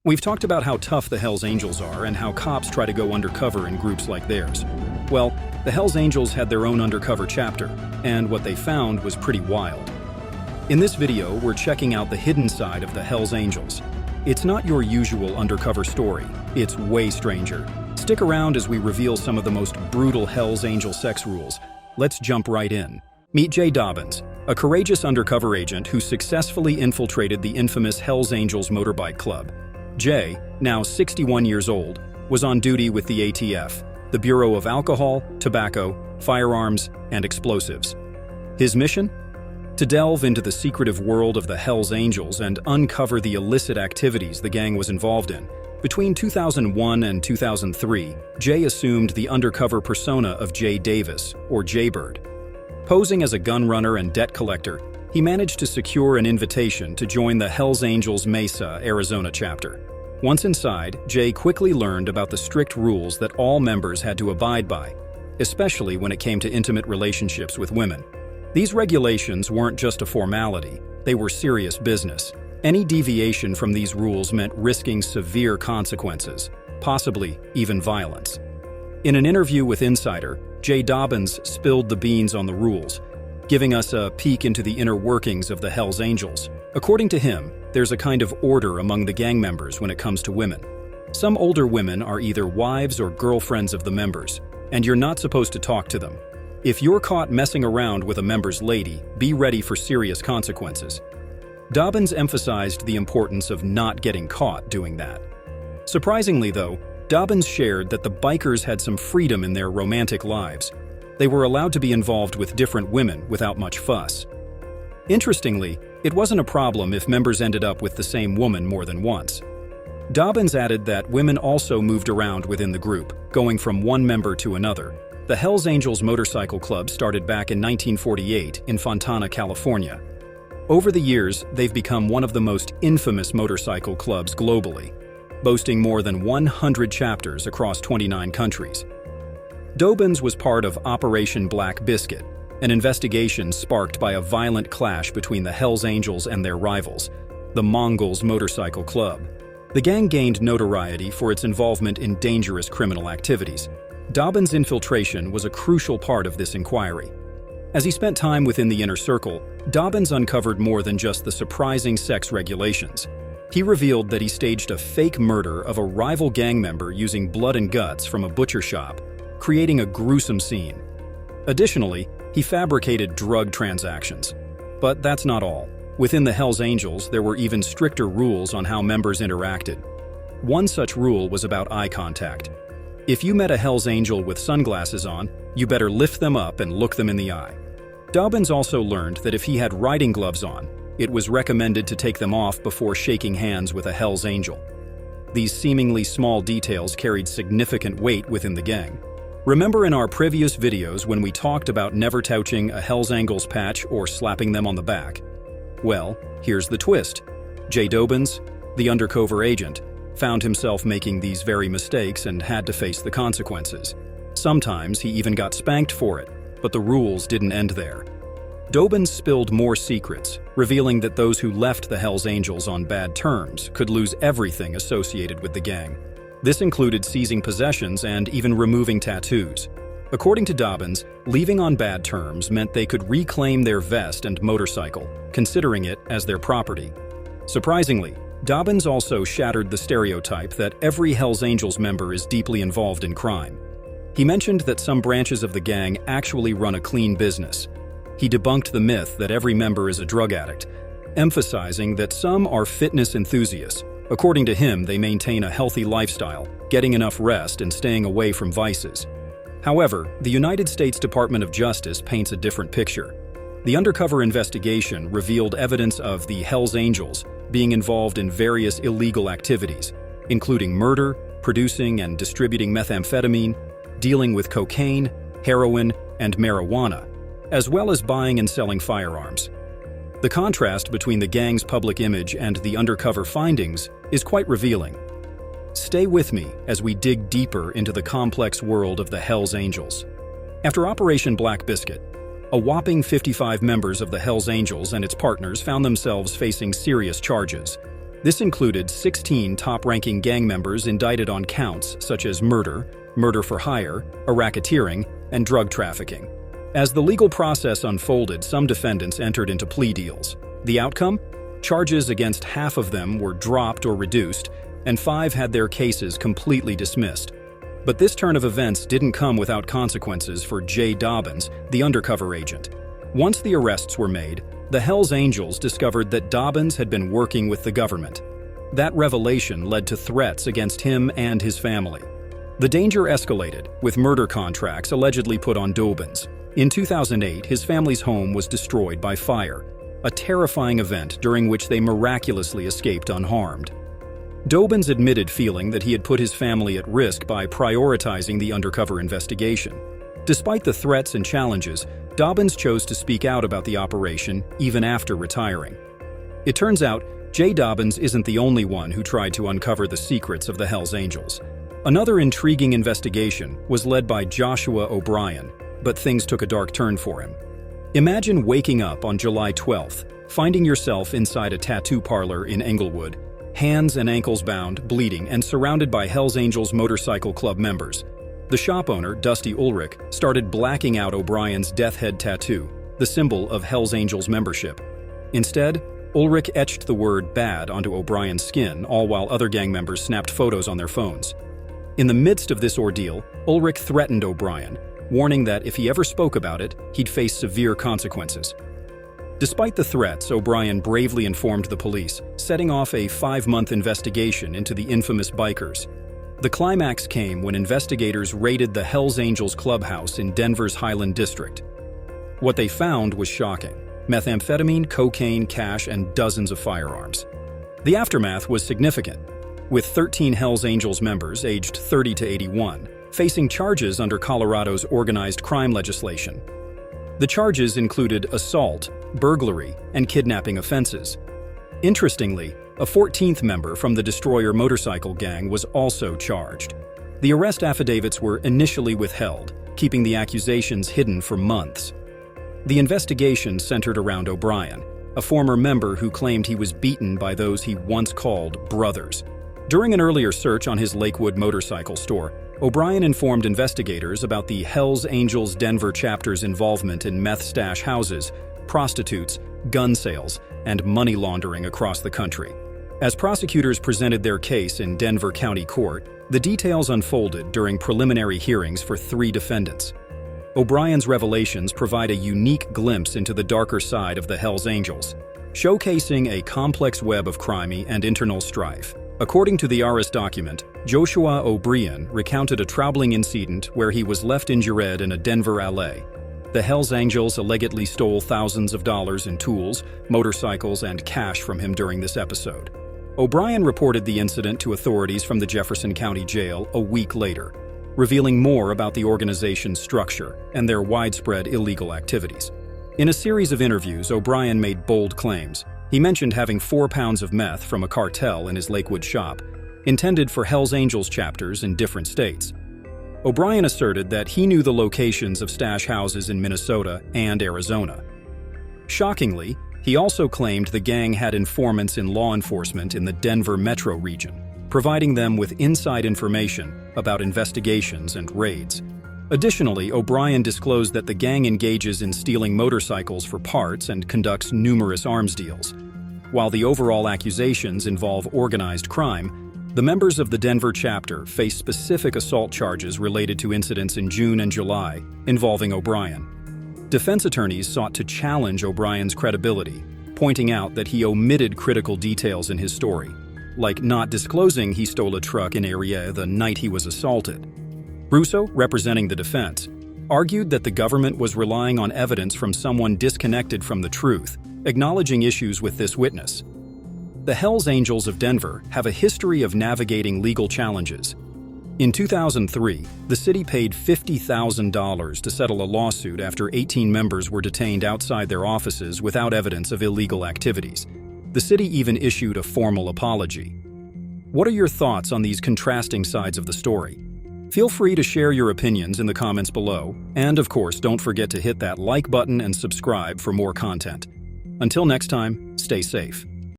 We've talked about how tough the Hells Angels are and how cops try to go undercover in groups like theirs. Well, the Hells Angels had their own undercover chapter, and what they found was pretty wild. In this video, we're checking out the hidden side of the Hells Angels. It's not your usual undercover story, it's way stranger. Stick around as we reveal some of the most brutal Hells Angel sex rules. Let's jump right in. Meet Jay Dobbins, a courageous undercover agent who successfully infiltrated the infamous Hells Angels motorbike club. Jay, now 61 years old, was on duty with the ATF, the Bureau of Alcohol, Tobacco, Firearms, and Explosives. His mission? To delve into the secretive world of the Hells Angels and uncover the illicit activities the gang was involved in. Between 2001 and 2003, Jay assumed the undercover persona of Jay Davis, or Jaybird. Posing as a gun runner and debt collector, he managed to secure an invitation to join the Hells Angels Mesa, Arizona chapter. Once inside, Jay quickly learned about the strict rules that all members had to abide by, especially when it came to intimate relationships with women. These regulations weren't just a formality, they were serious business. Any deviation from these rules meant risking severe consequences, possibly even violence. In an interview with Insider, Jay Dobbins spilled the beans on the rules, giving us a peek into the inner workings of the Hells Angels. According to him, there's a kind of order among the gang members when it comes to women. Some older women are either wives or girlfriends of the members, and you're not supposed to talk to them. If you're caught messing around with a member's lady, be ready for serious consequences. Dobbins emphasized the importance of not getting caught doing that. Surprisingly, though, Dobbins shared that the bikers had some freedom in their romantic lives. They were allowed to be involved with different women without much fuss. Interestingly, it wasn't a problem if members ended up with the same woman more than once. Dobbins added that women also moved around within the group, going from one member to another. The Hells Angels Motorcycle Club started back in 1948 in Fontana, California. Over the years, they've become one of the most infamous motorcycle clubs globally, boasting more than 100 chapters across 29 countries. Dobbins was part of Operation Black Biscuit, an investigation sparked by a violent clash between the Hells Angels and their rivals, the Mongols Motorcycle Club. The gang gained notoriety for its involvement in dangerous criminal activities. Dobbins' infiltration was a crucial part of this inquiry. As he spent time within the inner circle, Dobbins uncovered more than just the surprising sex regulations. He revealed that he staged a fake murder of a rival gang member using blood and guts from a butcher shop, creating a gruesome scene. Additionally, he fabricated drug transactions. But that's not all. Within the Hells Angels, there were even stricter rules on how members interacted. One such rule was about eye contact. If you met a Hells Angel with sunglasses on, you better lift them up and look them in the eye. Dobbins also learned that if he had riding gloves on, it was recommended to take them off before shaking hands with a Hells Angel. These seemingly small details carried significant weight within the gang. Remember in our previous videos when we talked about never touching a Hells Angels patch or slapping them on the back? Well, here's the twist. Jay Dobbins, the undercover agent, found himself making these very mistakes and had to face the consequences. Sometimes he even got spanked for it, but the rules didn't end there. Dobbins spilled more secrets, revealing that those who left the Hells Angels on bad terms could lose everything associated with the gang. This included seizing possessions and even removing tattoos. According to Dobbins, leaving on bad terms meant they could reclaim their vest and motorcycle, considering it as their property. Surprisingly, Dobbins also shattered the stereotype that every Hells Angels member is deeply involved in crime. He mentioned that some branches of the gang actually run a clean business. He debunked the myth that every member is a drug addict, emphasizing that some are fitness enthusiasts. According to him, they maintain a healthy lifestyle, getting enough rest and staying away from vices. However, the United States Department of Justice paints a different picture. The undercover investigation revealed evidence of the Hells Angels being involved in various illegal activities, including murder, producing and distributing methamphetamine, dealing with cocaine, heroin, and marijuana, as well as buying and selling firearms. The contrast between the gang's public image and the undercover findings is quite revealing. Stay with me as we dig deeper into the complex world of the Hells Angels. After Operation Black Biscuit, a whopping 55 members of the Hells Angels and its partners found themselves facing serious charges. This included 16 top-ranking gang members indicted on counts such as murder, murder for hire, racketeering, and drug trafficking. As the legal process unfolded, some defendants entered into plea deals. The outcome? Charges against half of them were dropped or reduced, and 5 had their cases completely dismissed. But this turn of events didn't come without consequences for J. Dobbins, the undercover agent. Once the arrests were made, the Hells Angels discovered that Dobbins had been working with the government. That revelation led to threats against him and his family. The danger escalated, with murder contracts allegedly put on Dobbins. In 2008, his family's home was destroyed by fire, a terrifying event during which they miraculously escaped unharmed. Dobbins admitted feeling that he had put his family at risk by prioritizing the undercover investigation. Despite the threats and challenges, Dobbins chose to speak out about the operation even after retiring. It turns out, J. Dobbins isn't the only one who tried to uncover the secrets of the Hells Angels. Another intriguing investigation was led by Joshua O'Brien, but things took a dark turn for him. Imagine waking up on July 12th, finding yourself inside a tattoo parlor in Englewood, hands and ankles bound, bleeding, and surrounded by Hells Angels Motorcycle Club members. The shop owner, Dusty Ulrich, started blacking out O'Brien's death head tattoo, the symbol of Hells Angels membership. Instead, Ulrich etched the word "bad" onto O'Brien's skin, all while other gang members snapped photos on their phones. In the midst of this ordeal, Ulrich threatened O'Brien, warning that if he ever spoke about it, he'd face severe consequences. Despite the threats, O'Brien bravely informed the police, setting off a 5-month investigation into the infamous bikers. The climax came when investigators raided the Hells Angels clubhouse in Denver's Highland District. What they found was shocking: methamphetamine, cocaine, cash, and dozens of firearms. The aftermath was significant, with 13 Hells Angels members aged 30 to 81 facing charges under Colorado's organized crime legislation. The charges included assault, burglary, and kidnapping offenses. Interestingly, a 14th member from the Destroyer motorcycle gang was also charged. The arrest affidavits were initially withheld, keeping the accusations hidden for months. The investigation centered around O'Brien, a former member who claimed he was beaten by those he once called brothers. During an earlier search on his Lakewood motorcycle store, O'Brien informed investigators about the Hells Angels Denver chapter's involvement in meth stash houses, prostitutes, gun sales, and money laundering across the country. As prosecutors presented their case in Denver County Court, the details unfolded during preliminary hearings for 3 defendants. O'Brien's revelations provide a unique glimpse into the darker side of the Hells Angels, showcasing a complex web of crime and internal strife. According to the arrest document, Joshua O'Brien recounted a troubling incident where he was left injured in a Denver alley. The Hells Angels allegedly stole thousands of dollars in tools, motorcycles, and cash from him during this episode. O'Brien reported the incident to authorities from the Jefferson County Jail a week later, revealing more about the organization's structure and their widespread illegal activities. In a series of interviews, O'Brien made bold claims. He mentioned having 4 pounds of meth from a cartel in his Lakewood shop, intended for Hells Angels chapters in different states. O'Brien asserted that he knew the locations of stash houses in Minnesota and Arizona. Shockingly, he also claimed the gang had informants in law enforcement in the Denver metro region, providing them with inside information about investigations and raids. Additionally, O'Brien disclosed that the gang engages in stealing motorcycles for parts and conducts numerous arms deals. While the overall accusations involve organized crime, the members of the Denver chapter face specific assault charges related to incidents in June and July involving O'Brien. Defense attorneys sought to challenge O'Brien's credibility, pointing out that he omitted critical details in his story, like not disclosing he stole a truck in area the night he was assaulted. Russo, representing the defense, argued that the government was relying on evidence from someone disconnected from the truth, acknowledging issues with this witness. The Hells Angels of Denver have a history of navigating legal challenges. In 2003, the city paid $50,000 to settle a lawsuit after 18 members were detained outside their offices without evidence of illegal activities. The city even issued a formal apology. What are your thoughts on these contrasting sides of the story? Feel free to share your opinions in the comments below, and of course, don't forget to hit that like button and subscribe for more content. Until next time, stay safe.